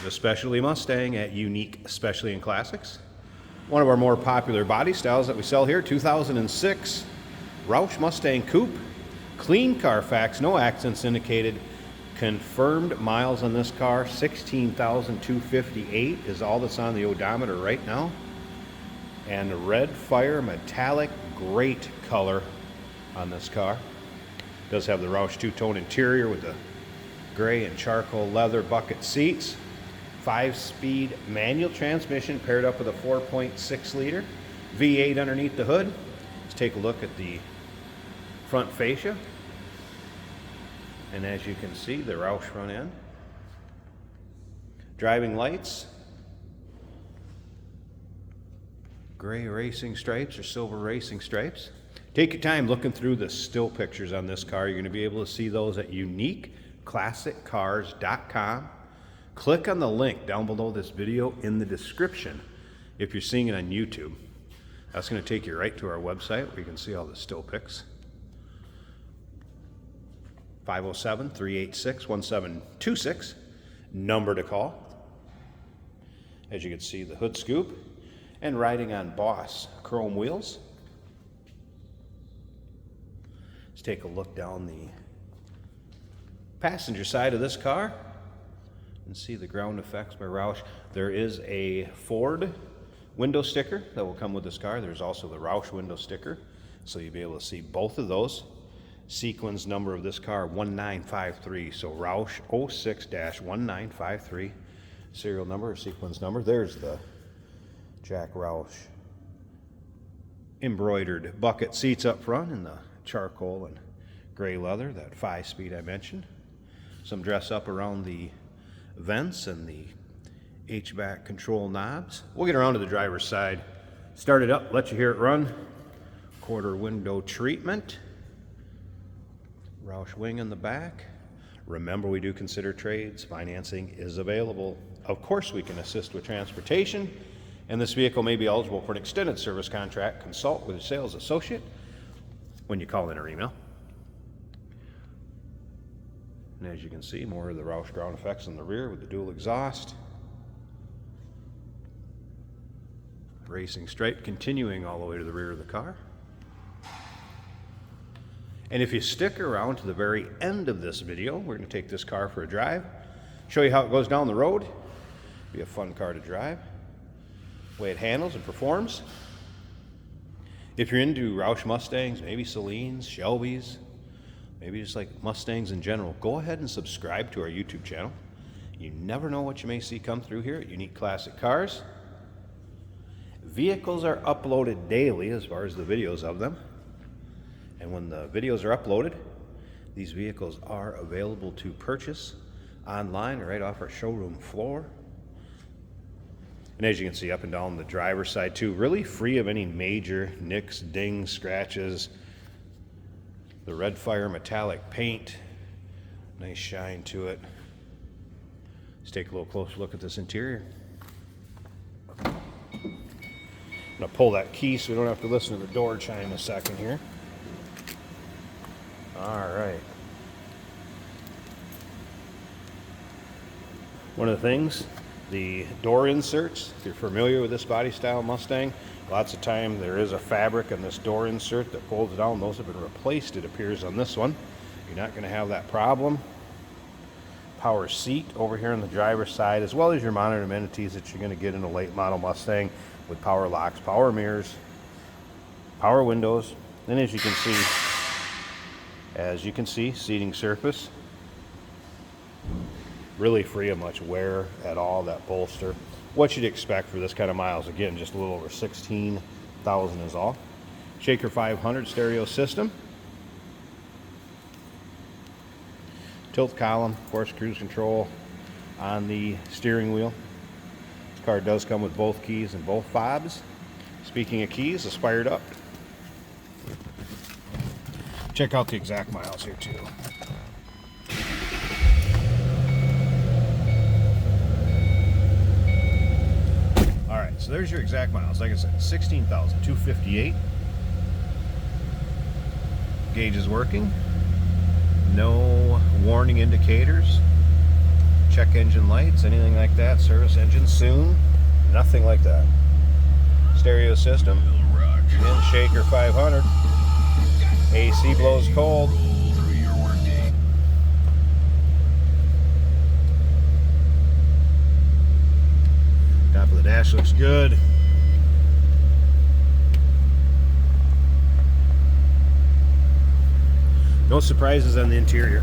Especially Mustang at Unique Specialty and Classics. One of our more popular body styles that we sell here, 2006 Roush Mustang Coupe. Clean Carfax, no accidents indicated. Confirmed miles on this car, 16,258 is all that's on the odometer right now. And the red fire metallic, great color on this car. Does have the Roush two-tone interior with the gray and charcoal leather bucket seats. 5-speed manual transmission paired up with a 4.6 liter V8 underneath the hood. Let's take a look at the front fascia. And as you can see, the Roush front end. Driving lights. Gray racing stripes or silver racing stripes. Take your time looking through the still pictures on this car. You're going to be able to see those at uniqueclassiccars.com. Click on the link down below this video in the description if you're seeing it on YouTube. That's going to take you right to our website where you can see all the still pics. 507-386-1726, number to call. As you can see, the hood scoop and riding on Boss chrome wheels. Let's take a look down the passenger side of this car and see the ground effects by Roush. There is a Ford window sticker that will come with this car. There's also the Roush window sticker, so you'll be able to see both of those. Sequence number of this car, 1953, so Roush 06-1953. Serial number or sequence number. There's the Jack Roush embroidered bucket seats up front in the charcoal and gray leather, that 5-speed I mentioned. Some dress up around the vents and the HVAC control knobs. We'll get around to the driver's side. Start it up, let you hear it run. Quarter window treatment. Roush wing in the back. Remember, we do consider trades. Financing is available. Of course, we can assist with transportation, and this vehicle may be eligible for an extended service contract. Consult with a sales associate when you call in or email. And as you can see, more of the Roush ground effects in the rear with the dual exhaust. Racing stripe continuing all the way to the rear of the car. And if you stick around to the very end of this video, we're going to take this car for a drive, show you how it goes down the road. Be a fun car to drive, the way it handles and performs. If you're into Roush Mustangs, maybe Salines, Shelbys, maybe just like Mustangs in general, go ahead and subscribe to our YouTube channel. You never know what you may see come through here at Unique Classic Cars. Vehicles are uploaded daily as far as the videos of them. And when the videos are uploaded, these vehicles are available to purchase online right off our showroom floor. And as you can see up and down the driver's side too, really free of any major nicks, dings, scratches. The red fire metallic paint, nice shine to it. Let's take a little closer look at this interior. I'm gonna pull that key so we don't have to listen to the door chime a second here. All right. One of the things, the door inserts, if you're familiar with this body style Mustang, lots of time there is a fabric in this door insert that pulls it down. Those have been replaced, it appears, on this one. You're not going to have that problem. Power seat over here on the driver's side, as well as your modern amenities that you're going to get in a late model Mustang with power locks, power mirrors, power windows. Then as you can see, seating surface, really free of much wear at all. That bolster, what you'd expect for this kind of miles. Again, just a little over 16,000 is all. Shaker 500 stereo system. Tilt column, of course, cruise control on the steering wheel. This car does come with both keys and both fobs. Speaking of keys, it's fired up. Check out the exact miles here too. All right, so there's your exact miles. Like I said, 16,258. Gauge is working. No warning indicators. check engine lights, anything like that. Service engine soon. Nothing like that. Stereo system. In Shaker 500. AC blows cold. Top of the dash looks good. No surprises on the interior.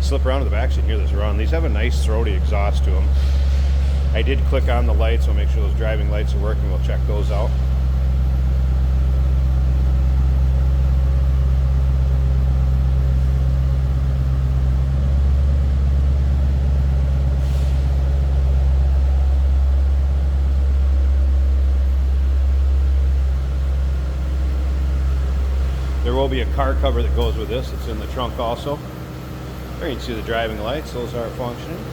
Slip around to the back so you can hear this run. These have a nice throaty exhaust to them. I did click on the lights, so I'll make sure those driving lights are working. We'll check those out. There will be a car cover that goes with this. It's in the trunk also. There you can see the driving lights. Those are functioning.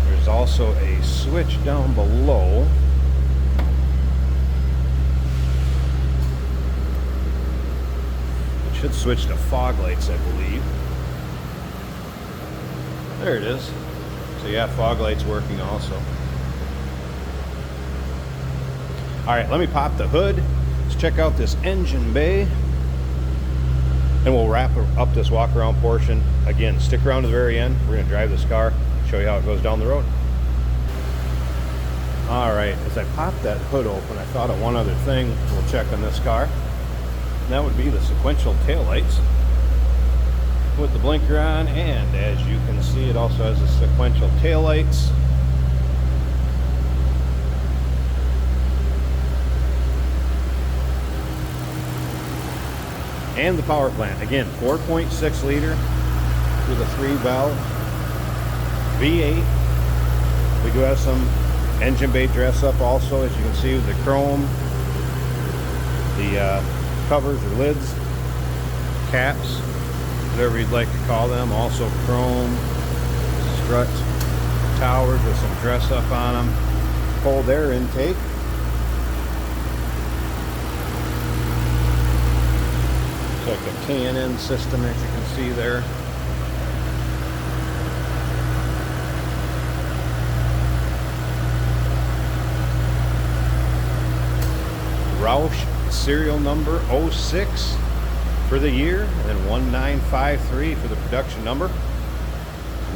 There's also a switch down below. It should switch to fog lights, I believe. There it is. So yeah, fog lights working also. Alright, let me pop the hood. Let's check out this engine bay. And we'll wrap up this walk around portion. Again, stick around to the very end. We're going to drive this car, show you how it goes down the road. Alright, as I pop that hood open, I thought of one other thing we'll check on this car. And that would be the sequential taillights. With the blinker on, and as you can see, it also has the sequential taillights. And the power plant. Again, 4.6 liter with a 3-valve V8. We do have some engine bay dress up also, as you can see, with the chrome, the covers or lids, caps, whatever you'd like to call them. Also chrome strut towers with some dress up on them. Cold air intake. It's like a K&N system, as you can see there. Roush serial number 06 for the year, and then 1953 for the production number.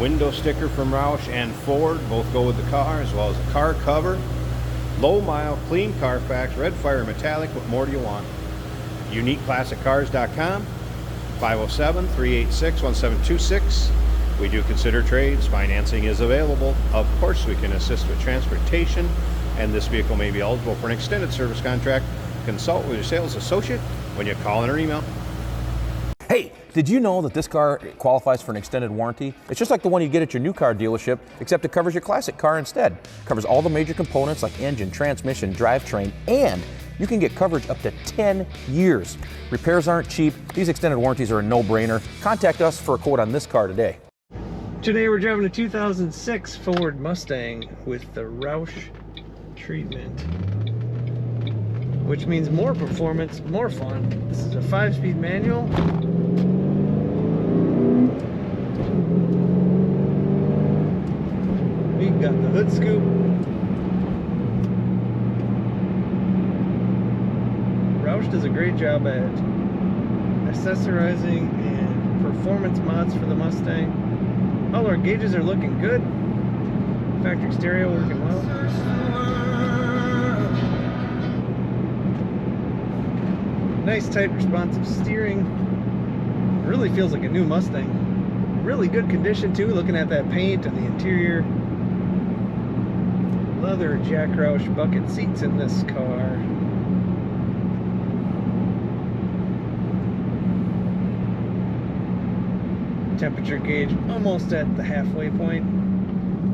Window sticker from Roush and Ford, both go with the car, as well as a car cover. Low mile, clean Carfax, red fire metallic. What more do you want? UniqueClassicCars.com, 507-386-1726. We do consider trades. Financing is available. Of course, we can assist with transportation, and this vehicle may be eligible for an extended service contract. Consult with your sales associate when you call in or email. Hey, did you know that this car qualifies for an extended warranty? It's just like the one you get at your new car dealership, except it covers your classic car instead. It covers all the major components like engine, transmission, drivetrain, and you can get coverage up to 10 years. Repairs aren't cheap. These extended warranties are a no-brainer. Contact us for a quote on this car today. Today we're driving a 2006 Ford Mustang with the Roush treatment, which means more performance, more fun. This is a 5-speed manual. We got the hood scoop. Roush does a great job at accessorizing and performance mods for the Mustang. All our gauges are looking good. Factory stereo working well. Nice, tight, responsive steering. Really feels like a new Mustang. Really good condition too, looking at that paint and the interior. Leather Jack Roush bucket seats in this car. Temperature gauge almost at the halfway point.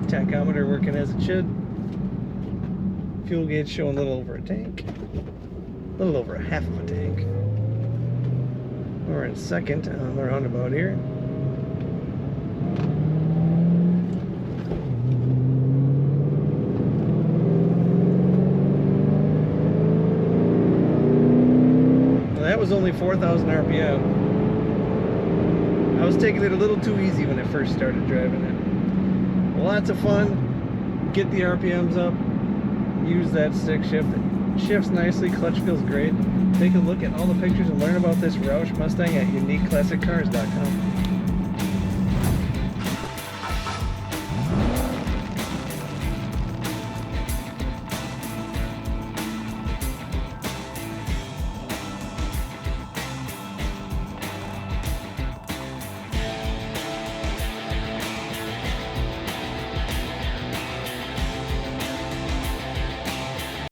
Tachometer working as it should. Fuel gauge showing a little over a tank. A little over a half of a tank. We're in second on the roundabout here. Well, that was only 4,000 RPM. I was taking it a little too easy when I first started driving it. Lots of fun. Get the RPMs up. Use that stick shift. It shifts nicely. Clutch feels great. Take a look at all the pictures and learn about this Roush Mustang at uniqueclassiccars.com.